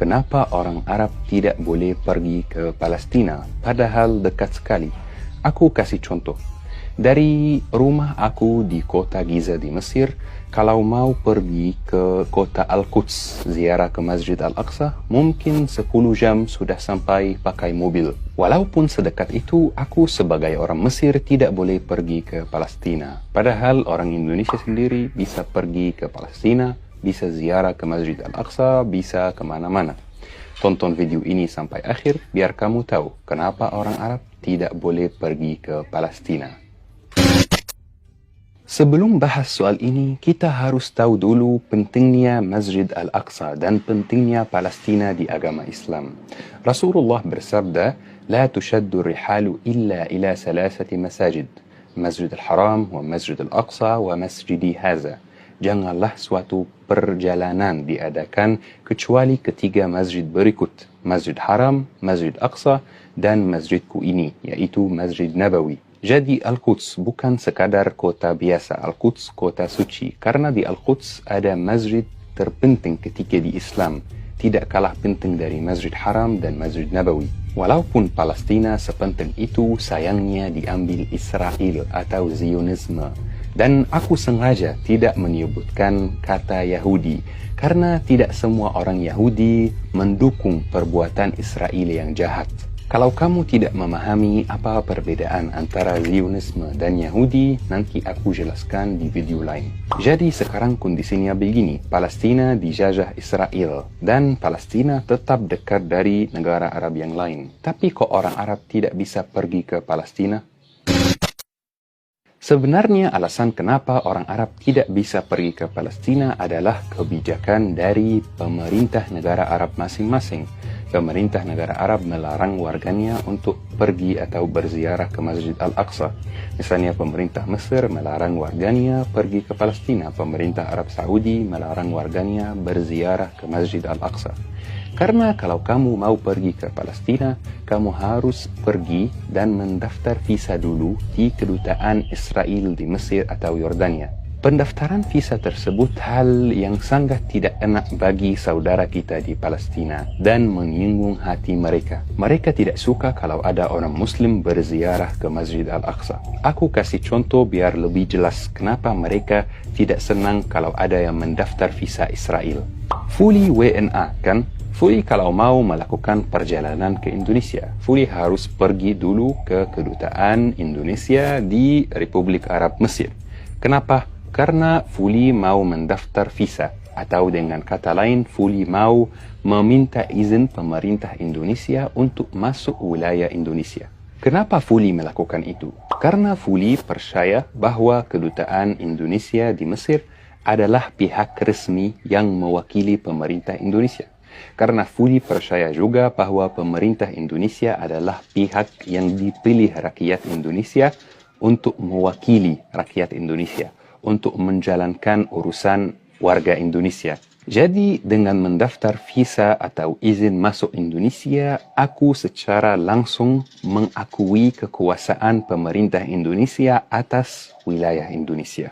kenapa orang Arab tidak boleh pergi ke Palestina, padahal dekat sekali. Aku kasih contoh. Dari rumah aku di kota Giza di Mesir, kalau mau pergi ke kota Al-Quds, ziarah ke Masjid Al-Aqsa, mungkin 10 jam sudah sampai pakai mobil. Walaupun sedekat itu, aku sebagai orang Mesir tidak boleh pergi ke Palestina. Padahal orang Indonesia sendiri bisa pergi ke Palestina, bisa ziarah ke Masjid Al-Aqsa, bisa kemana-mana. Tonton video ini sampai akhir, biar kamu tahu kenapa orang Arab tidak boleh pergi ke Palestina. Sebelum bahas soal ini, kita harus tahu dulu pentingnya Masjid Al-Aqsa dan pentingnya Palestina di agama Islam. Rasulullah bersabda, "La tushaddu rihalu illa ila salasati masajid, Masjid Al-Haram, wa Masjid Al-Aqsa, wa Masjidi Haza." Janganlah suatu perjalanan diadakan kecuali ketiga masjid berikut, Masjid Haram, Masjid Aqsa, dan masjidku ini, yaitu Masjid Nabawi. Jadi Al-Quds bukan sekadar kota biasa, Al-Quds kota suci. Karena di Al-Quds ada masjid terpenting ketiga di Islam, tidak kalah penting dari Masjid Haram dan Masjid Nabawi. Walaupun Palestina sepenting itu, sayangnya diambil Israel atau Zionisme. Dan aku sengaja tidak menyebutkan kata Yahudi, karena tidak semua orang Yahudi mendukung perbuatan Israel yang jahat. Kalau kamu tidak memahami apa perbedaan antara Zionisme dan Yahudi, nanti aku jelaskan di video lain. Jadi sekarang kondisinya begini, Palestina dijajah Israel, dan Palestina tetap dekat dari negara Arab yang lain. Tapi kok orang Arab tidak bisa pergi ke Palestina? Sebenarnya alasan kenapa orang Arab tidak bisa pergi ke Palestina adalah kebijakan dari pemerintah negara Arab masing-masing. Pemerintah negara Arab melarang warganya untuk pergi atau berziarah ke Masjid Al-Aqsa. Misalnya pemerintah Mesir melarang warganya pergi ke Palestina. Pemerintah Arab Saudi melarang warganya berziarah ke Masjid Al-Aqsa. Karena kalau kamu mau pergi ke Palestina, kamu harus pergi dan mendaftar visa dulu di kedutaan Israel di Mesir atau Yordania. Pendaftaran visa tersebut hal yang sangat tidak enak bagi saudara kita di Palestina dan menyinggung hati mereka. Mereka tidak suka kalau ada orang Muslim berziarah ke Masjid Al-Aqsa. Aku kasih contoh biar lebih jelas kenapa mereka tidak senang kalau ada yang mendaftar visa Israel. Fully WNA kan? Fully kalau mau melakukan perjalanan ke Indonesia, Fully harus pergi dulu ke kedutaan Indonesia di Republik Arab Mesir. Kenapa? Karena Fully mau mendaftar visa, atau dengan kata lain, Fully mau meminta izin pemerintah Indonesia untuk masuk wilayah Indonesia. Kenapa Fully melakukan itu? Karena Fully percaya bahwa kedutaan Indonesia di Mesir adalah pihak resmi yang mewakili pemerintah Indonesia. Karena Fully percaya juga bahwa pemerintah Indonesia adalah pihak yang dipilih rakyat Indonesia untuk mewakili rakyat Indonesia, untuk menjalankan urusan warga Indonesia. Jadi dengan mendaftar visa atau izin masuk Indonesia, aku secara langsung mengakui kekuasaan pemerintah Indonesia atas wilayah Indonesia.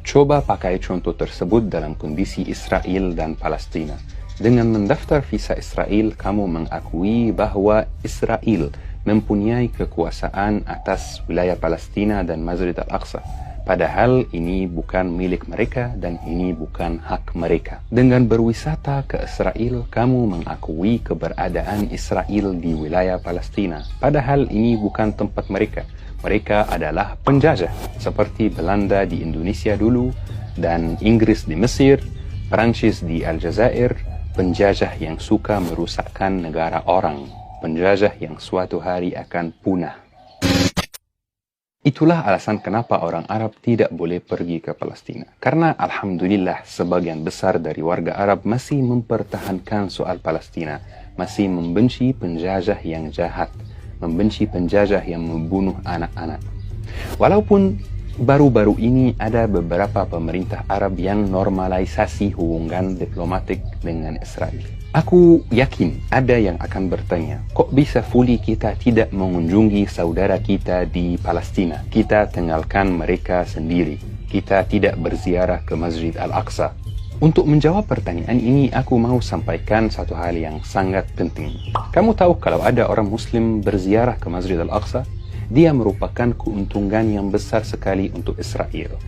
Coba pakai contoh tersebut dalam kondisi Israel dan Palestina. Dengan mendaftar visa Israel, kamu mengakui bahwa Israel mempunyai kekuasaan atas wilayah Palestina dan Masjid Al-Aqsa. Padahal ini bukan milik mereka dan ini bukan hak mereka. Dengan berwisata ke Israel, kamu mengakui keberadaan Israel di wilayah Palestina. Padahal ini bukan tempat mereka. Mereka adalah penjajah, seperti Belanda di Indonesia dulu, dan Inggris di Mesir, Perancis di Aljazair, penjajah yang suka merusakkan negara orang, penjajah yang suatu hari akan punah. Itulah alasan kenapa orang Arab tidak boleh pergi ke Palestina. Karena Alhamdulillah sebagian besar dari warga Arab masih mempertahankan soal Palestina, masih membenci penjajah yang jahat, membenci penjajah yang membunuh anak-anak. Walaupun baru-baru ini ada beberapa pemerintah Arab yang normalisasi hubungan diplomatik dengan Israel. Aku yakin ada yang akan bertanya, kok bisa Fully kita tidak mengunjungi saudara kita di Palestina? Kita tinggalkan mereka sendiri. Kita tidak berziarah ke Masjid Al-Aqsa. Untuk menjawab pertanyaan ini, aku mau sampaikan satu hal yang sangat penting. Kamu tahu kalau ada orang Muslim berziarah ke Masjid Al-Aqsa, dia merupakan keuntungan yang besar sekali untuk Israel.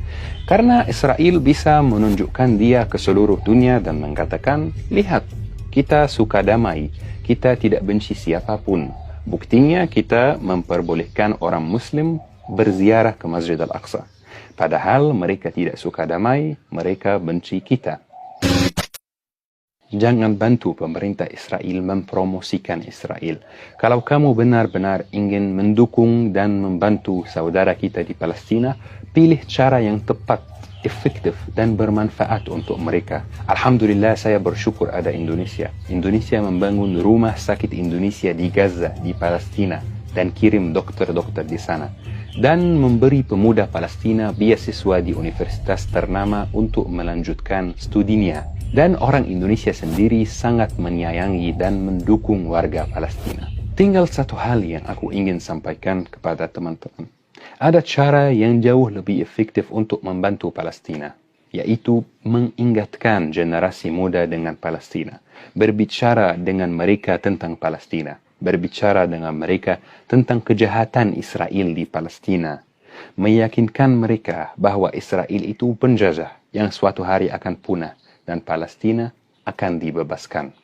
Karena Israel bisa menunjukkan dia ke seluruh dunia dan mengatakan, lihat, kita suka damai, kita tidak benci siapapun. Buktinya kita memperbolehkan orang Muslim berziarah ke Masjid Al-Aqsa. Padahal mereka tidak suka damai, mereka benci kita. Jangan bantu pemerintah Israel mempromosikan Israel. Kalau kamu benar-benar ingin mendukung dan membantu saudara kita di Palestina, pilih cara yang tepat, efektif dan bermanfaat untuk mereka. Alhamdulillah, saya bersyukur ada Indonesia. Indonesia membangun rumah sakit Indonesia di Gaza, di Palestina, dan kirim dokter-dokter di sana. Dan memberi pemuda Palestina beasiswa di universitas ternama untuk melanjutkan studinya. Dan orang Indonesia sendiri sangat menyayangi dan mendukung warga Palestina. Tinggal satu hal yang aku ingin sampaikan kepada teman-teman. Ada cara yang jauh lebih efektif untuk membantu Palestina, yaitu mengingatkan generasi muda dengan Palestina, berbicara dengan mereka tentang Palestina, berbicara dengan mereka tentang kejahatan Israel di Palestina, meyakinkan mereka bahwa Israel itu penjajah yang suatu hari akan punah dan Palestina akan dibebaskan.